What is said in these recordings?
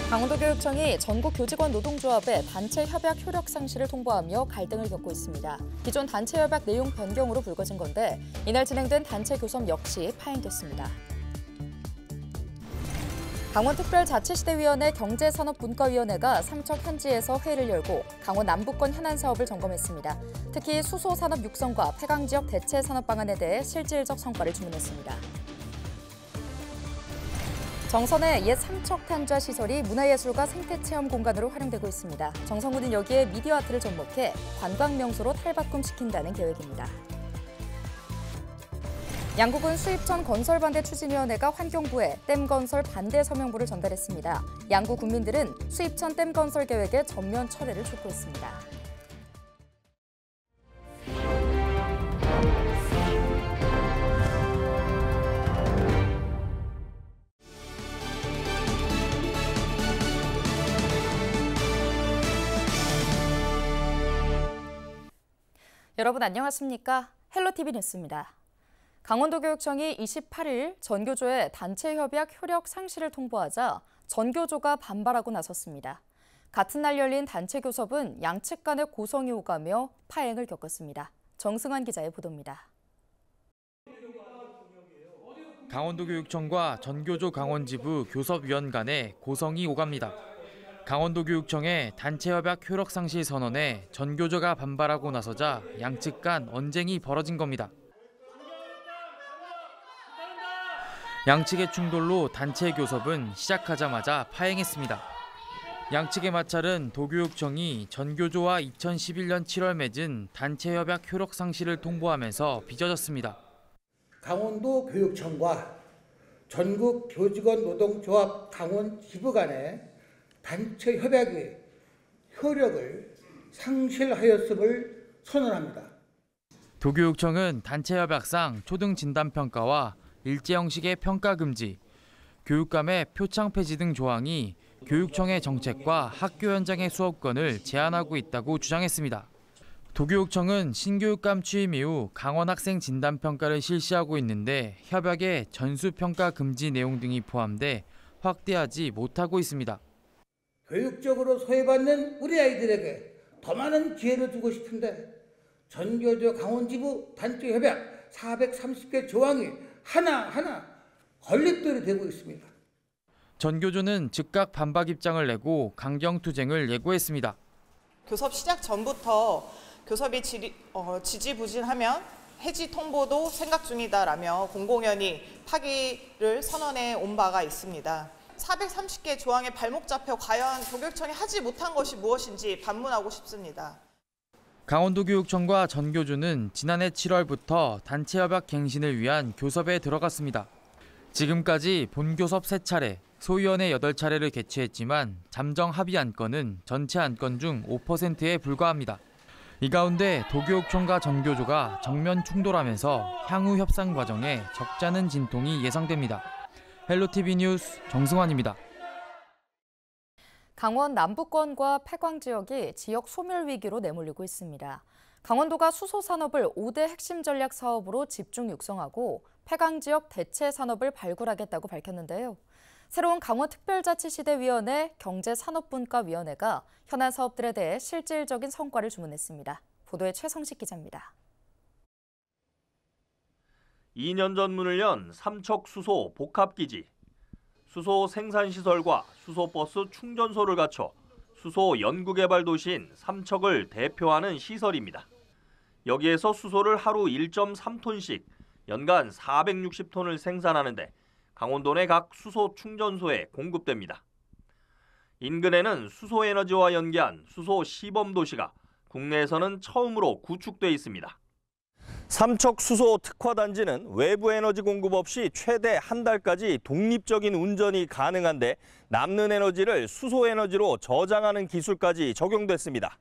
강원도교육청이 전국 교직원 노동조합의 단체 협약 효력 상실을 통보하며 갈등을 겪고 있습니다. 기존 단체 협약 내용 변경으로 불거진 건데 이날 진행된 단체 교섭 역시 파행됐습니다. 강원특별자치시대위원회 경제산업분과위원회가 삼척 현지에서 회의를 열고 강원 남부권 현안 사업을 점검했습니다. 특히 수소산업 육성과 폐광지역 대체 산업 방안에 대해 실질적 성과를 주문했습니다. 정선의 옛 삼척탄좌 시설이 문화예술과 생태체험 공간으로 활용되고 있습니다. 정성군은 여기에 미디어 아트를 접목해 관광명소로 탈바꿈시킨다는 계획입니다. 양국은 수입천 건설반대 추진위원회가 환경부에 댐 건설 반대 서명부를 전달했습니다. 양국 국민들은 수입천 댐 건설 계획의 전면 철회를 촉구했습니다. 여러분 안녕하십니까? 헬로티비 뉴스입니다. 강원도교육청이 28일 전교조의 단체 협약 효력 상실을 통보하자 전교조가 반발하고 나섰습니다. 같은 날 열린 단체 교섭은 양측 간의 고성이 오가며 파행을 겪었습니다. 정승환 기자의 보도입니다. 강원도교육청과 전교조 강원지부 교섭위원 간에 고성이 오갑니다. 강원도교육청의 단체협약 효력 상실 선언에 전교조가 반발하고 나서자 양측 간 언쟁이 벌어진 겁니다. 양측의 충돌로 단체 교섭은 시작하자마자 파행했습니다. 양측의 마찰은 도교육청이 전교조와 2011년 7월 맺은 단체협약 효력 상실을 통보하면서 빚어졌습니다. 강원도교육청과 전국교직원노동조합 강원지부 간에 단체 협약의 효력을 상실하였음을 선언합니다. 도교육청은 단체 협약상 초등 진단평가와 일제 형식의 평가 금지, 교육감의 표창 폐지 등 조항이 교육청의 정책과 학교 현장의 수업권을 제한하고 있다고 주장했습니다. 도교육청은 신교육감 취임 이후 강원 학생 진단평가를 실시하고 있는데 협약에 전수평가 금지 내용 등이 포함돼 확대하지 못하고 있습니다. 교육적으로 소외받는 우리 아이들에게 더 많은 기회를 주고 싶은데 전교조 강원지부 단체 협약 430개 조항이 하나하나 걸림돌이 되고 있습니다. 전교조는 즉각 반박 입장을 내고 강경투쟁을 예고했습니다. 교섭 시작 전부터 교섭이 지지부진하면 해지 통보도 생각 중이다라며 공공연히 파기를 선언해 온 바가 있습니다. 430개 조항에 발목 잡혀 과연 도교육청이 하지 못한 것이 무엇인지 반문하고 싶습니다. 강원도교육청과 전교조는 지난해 7월부터 단체협약 갱신을 위한 교섭에 들어갔습니다. 지금까지 본교섭 3차례, 소위원회 8차례를 개최했지만 잠정 합의 안건은 전체 안건 중 5%에 불과합니다. 이 가운데 도교육청과 전교조가 정면 충돌하면서 향후 협상 과정에 적잖은 진통이 예상됩니다. 헬로티비 뉴스 정승환입니다. 강원 남부권과 폐광 지역이 지역 소멸 위기로 내몰리고 있습니다. 강원도가 수소 산업을 5대 핵심 전략 사업으로 집중 육성하고 폐광 지역 대체 산업을 발굴하겠다고 밝혔는데요. 새로운 강원특별자치시대위원회 경제산업분과위원회가 현안 사업들에 대해 실질적인 성과를 주문했습니다. 보도에 최성식 기자입니다. 2년 전 문을 연 삼척 수소 복합기지. 수소 생산시설과 수소버스 충전소를 갖춰 수소 연구개발 도시인 삼척을 대표하는 시설입니다. 여기에서 수소를 하루 1.3톤씩 연간 460톤을 생산하는데 강원도 내 각 수소 충전소에 공급됩니다. 인근에는 수소에너지와 연계한 수소 시범도시가 국내에서는 처음으로 구축돼 있습니다. 삼척 수소 특화단지는 외부 에너지 공급 없이 최대 한 달까지 독립적인 운전이 가능한데 남는 에너지를 수소 에너지로 저장하는 기술까지 적용됐습니다.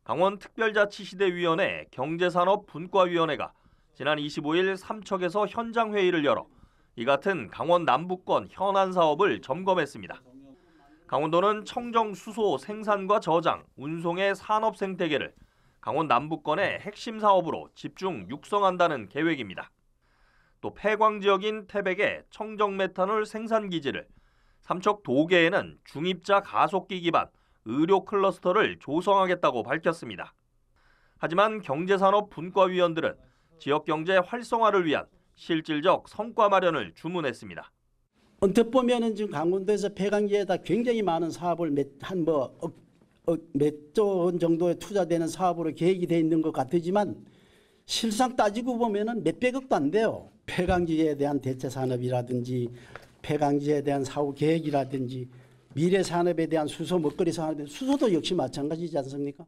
강원특별자치시대위원회 경제산업분과위원회가 지난 25일 삼척에서 현장 회의를 열어 이 같은 강원 남부권 현안 사업을 점검했습니다. 강원도는 청정 수소 생산과 저장, 운송의 산업 생태계를 강원 남부권의 핵심 사업으로 집중 육성한다는 계획입니다. 또 폐광 지역인 태백의 청정 메탄올 생산 기지를 삼척 도계에는 중입자 가속기 기반 의료 클러스터를 조성하겠다고 밝혔습니다. 하지만 경제산업 분과위원들은 지역경제 활성화를 위한 실질적 성과 마련을 주문했습니다. 언뜻 보면은 지금 강원도에서 폐광지에다 굉장히 많은 사업을 몇 조 원 정도에 투자되는 사업으로 계획이 돼 있는 것 같지만 실상 따지고 보면은 몇백억도 안 돼요. 폐광지에 대한 대체 산업이라든지 폐광지에 대한 사후 계획이라든지 미래 산업에 대한 수소 먹거리 산업에 대한 수소도 역시 마찬가지지 않습니까?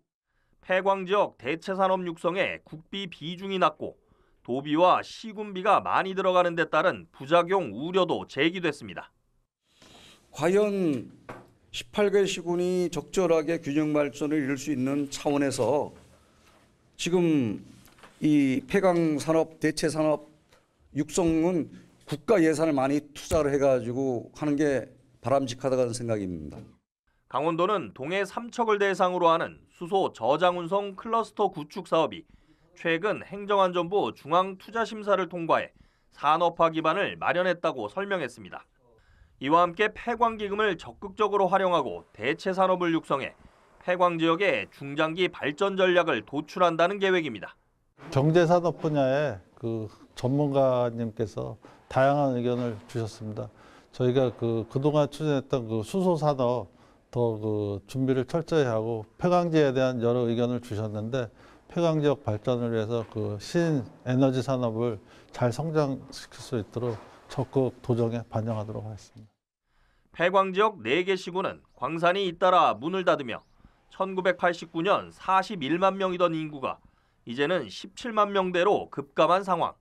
폐광 지역 대체 산업 육성에 국비 비중이 낮고 도비와 시군비가 많이 들어가는 데 따른 부작용 우려도 제기됐습니다. 과연 18개 시군이 적절하게 균형 발전을 이룰 수 있는 차원에서 지금 이 폐광 산업, 대체 산업 육성은 국가 예산을 많이 투자를 해가지고 하는 게 바람직하다는 생각입니다. 강원도는 동해 삼척을 대상으로 하는 수소 저장운송 클러스터 구축 사업이 최근 행정안전부 중앙투자심사를 통과해 산업화 기반을 마련했다고 설명했습니다. 이와 함께 폐광기금을 적극적으로 활용하고 대체 산업을 육성해 폐광 지역의 중장기 발전 전략을 도출한다는 계획입니다. 경제산업 분야에 전문가님께서 다양한 의견을 주셨습니다. 저희가 그동안 추진했던 수소산업 더 준비를 철저히 하고 폐광지에 대한 여러 의견을 주셨는데 폐광 지역 발전을 위해서 신에너지 산업을 잘 성장시킬 수 있도록 적극 도정에 반영하도록 하겠습니다. 폐광 지역 4개 시군은 광산이 잇따라 문을 닫으며 1989년 41만 명이던 인구가 이제는 17만 명대로 급감한 상황.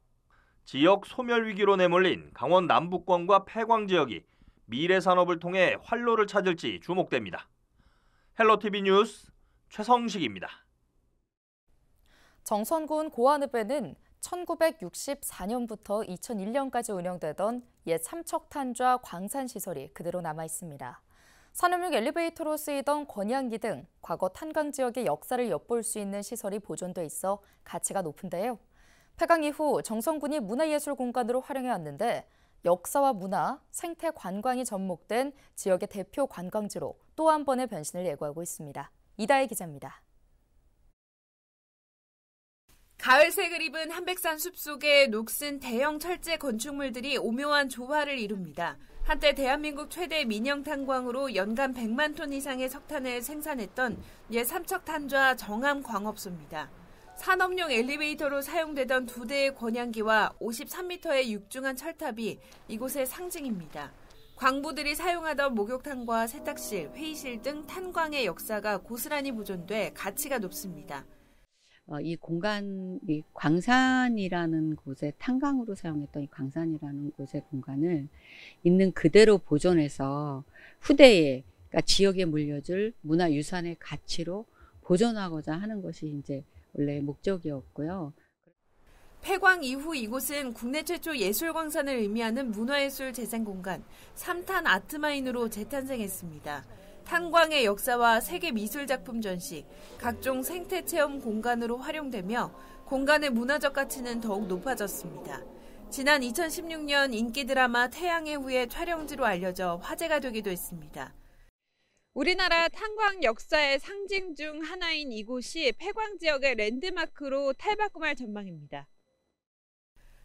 지역 소멸 위기로 내몰린 강원 남북권과 폐광 지역이 미래 산업을 통해 활로를 찾을지 주목됩니다. 헬로티비 뉴스 최성식입니다. 정선군 고안읍에는 1964년부터 2001년까지 운영되던 옛 삼척탄좌 광산시설이 그대로 남아있습니다. 산업용 엘리베이터로 쓰이던 권양기 등 과거 탄광 지역의 역사를 엿볼 수 있는 시설이 보존돼 있어 가치가 높은데요. 폐광 이후 정선군이 문화예술 공간으로 활용해왔는데 역사와 문화, 생태 관광이 접목된 지역의 대표 관광지로 또 한 번의 변신을 예고하고 있습니다. 이다혜 기자입니다. 가을색을 입은 한백산 숲속에 녹슨 대형 철제 건축물들이 오묘한 조화를 이룹니다. 한때 대한민국 최대 민영 탄광으로 연간 100만 톤 이상의 석탄을 생산했던 옛 삼척탄좌 정암광업소입니다. 산업용 엘리베이터로 사용되던 2대의 권양기와 53m의 육중한 철탑이 이곳의 상징입니다. 광부들이 사용하던 목욕탕과 세탁실, 회의실 등 탄광의 역사가 고스란히 보존돼 가치가 높습니다. 이 공간, 이 광산이라는 곳에 탄광으로 사용했던 이 광산이라는 곳의 공간을 있는 그대로 보존해서 후대에, 그러니까 지역에 물려줄 문화유산의 가치로 보존하고자 하는 것이 이제 원래 목적이었고요. 폐광 이후 이곳은 국내 최초 예술광산을 의미하는 문화예술 재생공간 삼탄 아트마인으로 재탄생했습니다. 탄광의 역사와 세계 미술작품 전시, 각종 생태체험 공간으로 활용되며 공간의 문화적 가치는 더욱 높아졌습니다. 지난 2016년 인기 드라마 태양의 후예 촬영지로 알려져 화제가 되기도 했습니다. 우리나라 탄광 역사의 상징 중 하나인 이곳이 폐광 지역의 랜드마크로 탈바꿈할 전망입니다.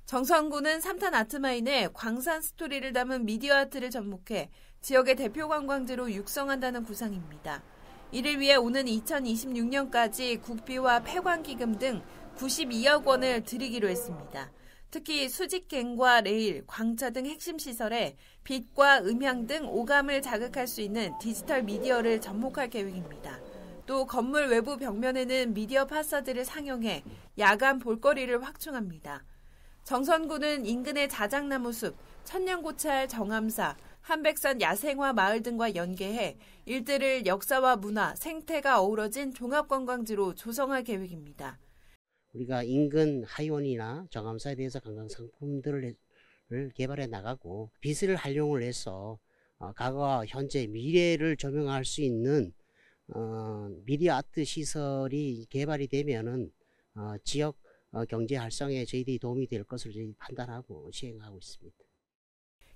정선군은 삼탄 아트마인에 광산 스토리를 담은 미디어 아트를 접목해 지역의 대표 관광지로 육성한다는 구상입니다. 이를 위해 오는 2026년까지 국비와 폐광기금 등 92억 원을 들이기로 했습니다. 특히 수직갱과 레일, 광차 등 핵심 시설에 빛과 음향 등 오감을 자극할 수 있는 디지털 미디어를 접목할 계획입니다. 또 건물 외부 벽면에는 미디어 파사드를 상용해 야간 볼거리를 확충합니다. 정선군은 인근의 자작나무 숲, 천년고찰 정암사, 한백산 야생화 마을 등과 연계해 일대를 역사와 문화, 생태가 어우러진 종합관광지로 조성할 계획입니다. 우리가 인근 하이원이나 정암사에 대해서 관광 상품들을 개발해 나가고 빛을 활용을 해서 과거와 현재, 미래를 조명할 수 있는 미디어 아트 시설이 개발이 되면은 지역 경제 활성에 저희들이 도움이 될 것으로 저희 판단하고 시행하고 있습니다.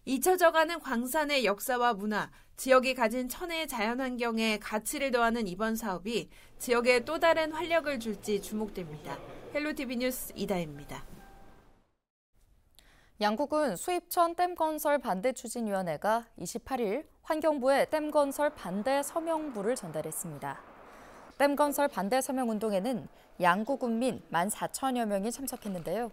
잊혀져가는 광산의 역사와 문화, 지역이 가진 천혜의 자연환경에 가치를 더하는 이번 사업이 지역에 또 다른 활력을 줄지 주목됩니다. 헬로티비 뉴스 이다혜입니다. 양국은 수입천 댐 건설 반대 추진위원회가 28일 환경부에 댐 건설 반대 서명부를 전달했습니다. 댐 건설 반대 서명운동에는 양국 군민 14,000여 명이 참석했는데요.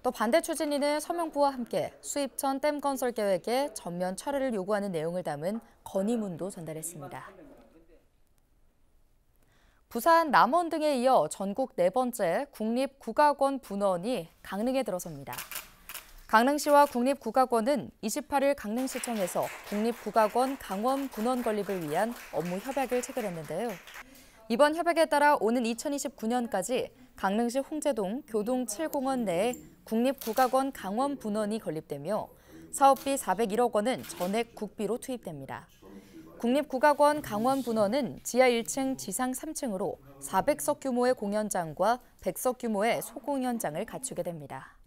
또 반대 추진위는 서명부와 함께 수입천 댐 건설 계획의 전면 철회를 요구하는 내용을 담은 건의문도 전달했습니다. 부산, 남원 등에 이어 전국 4번째 국립국악원 분원이 강릉에 들어섭니다. 강릉시와 국립국악원은 28일 강릉시청에서 국립국악원 강원 분원 건립을 위한 업무 협약을 체결했는데요. 이번 협약에 따라 오는 2029년까지 강릉시 홍제동 교동 7공원 내에 국립국악원 강원 분원이 건립되며 사업비 401억 원은 전액 국비로 투입됩니다. 국립국악원 강원 분원은 지하 1층, 지상 3층으로 400석 규모의 공연장과 100석 규모의 소공연장을 갖추게 됩니다.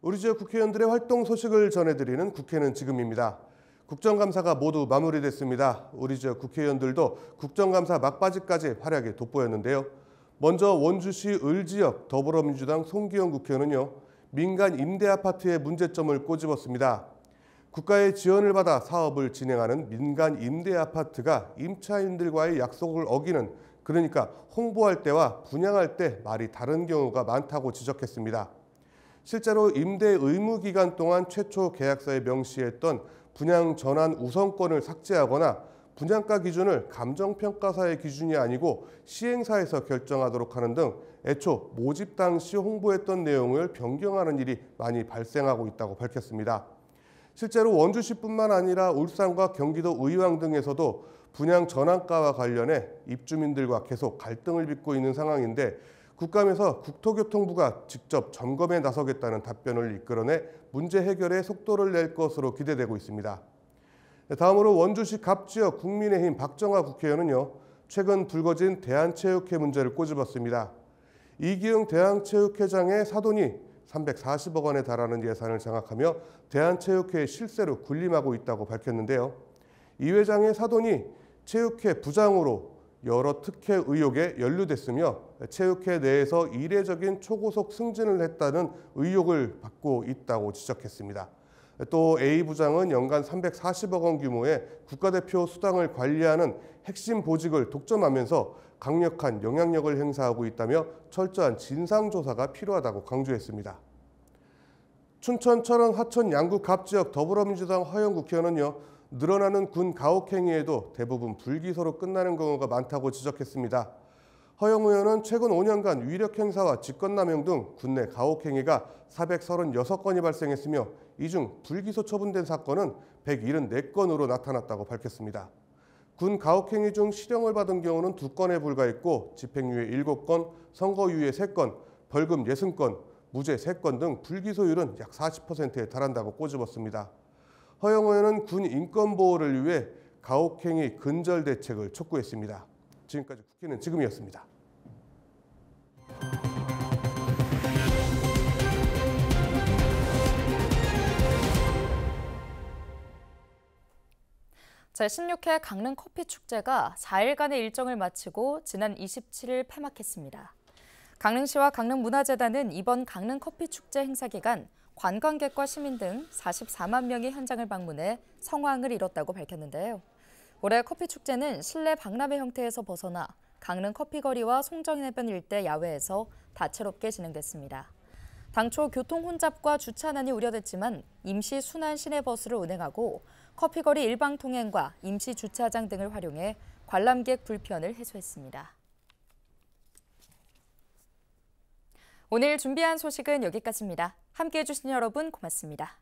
우리 지역 국회의원들의 활동 소식을 전해드리는 국회는 지금입니다. 국정감사가 모두 마무리됐습니다. 우리 지역 국회의원들도 국정감사 막바지까지 활약이 돋보였는데요. 먼저 원주시 을지역 더불어민주당 송기영 국회의원은요, 민간 임대아파트의 문제점을 꼬집었습니다. 국가의 지원을 받아 사업을 진행하는 민간 임대아파트가 임차인들과의 약속을 어기는, 그러니까 홍보할 때와 분양할 때 말이 다른 경우가 많다고 지적했습니다. 실제로 임대 의무 기간 동안 최초 계약서에 명시했던 분양 전환 우선권을 삭제하거나 분양가 기준을 감정평가사의 기준이 아니고 시행사에서 결정하도록 하는 등 애초 모집 당시 홍보했던 내용을 변경하는 일이 많이 발생하고 있다고 밝혔습니다. 실제로 원주시뿐만 아니라 울산과 경기도 의왕 등에서도 분양 전환가와 관련해 입주민들과 계속 갈등을 빚고 있는 상황인데, 국감에서 국토교통부가 직접 점검에 나서겠다는 답변을 이끌어내 문제 해결에 속도를 낼 것으로 기대되고 있습니다. 다음으로 원주시 갑지역 국민의힘 박정아 국회의원은요, 최근 불거진 대한체육회 문제를 꼬집었습니다. 이기흥 대한체육회장의 사돈이 340억 원에 달하는 예산을 장악하며 대한체육회의 실세로 군림하고 있다고 밝혔는데요. 이 회장의 사돈이 체육회 부장으로 여러 특혜 의혹에 연루됐으며 체육회 내에서 이례적인 초고속 승진을 했다는 의혹을 받고 있다고 지적했습니다. 또 A 부장은 연간 340억 원 규모의 국가대표 수당을 관리하는 핵심 보직을 독점하면서 강력한 영향력을 행사하고 있다며 철저한 진상조사가 필요하다고 강조했습니다. 춘천, 철원, 하천, 양구, 갑지역 더불어민주당 허영 국회의원은요, 늘어나는 군 가혹행위에도 대부분 불기소로 끝나는 경우가 많다고 지적했습니다. 허영 의원은 최근 5년간 위력 행사와 직권남용 등 군내 가혹행위가 436건이 발생했으며 이 중 불기소 처분된 사건은 174건으로 나타났다고 밝혔습니다. 군 가혹행위 중 실형을 받은 경우는 2건에 불과했고 집행유예 7건, 선고유예 3건, 벌금 60건, 무죄 3건 등 불기소율은 약 40%에 달한다고 꼬집었습니다. 허영 의원은 군 인권보호를 위해 가혹행위 근절 대책을 촉구했습니다. 지금까지 국회는 지금이었습니다. 제16회 강릉 커피축제가 4일간의 일정을 마치고 지난 27일 폐막했습니다. 강릉시와 강릉문화재단은 이번 강릉 커피축제 행사 기간 관광객과 시민 등 44만 명이 현장을 방문해 성황을 이뤘다고 밝혔는데요. 올해 커피축제는 실내 박람회 형태에서 벗어나 강릉 커피거리와 송정해변 일대 야외에서 다채롭게 진행됐습니다. 당초 교통 혼잡과 주차난이 우려됐지만 임시 순환 시내버스를 운행하고 커피거리 일방 통행과 임시 주차장 등을 활용해 관람객 불편을 해소했습니다. 오늘 준비한 소식은 여기까지입니다. 함께해 주신 여러분 고맙습니다.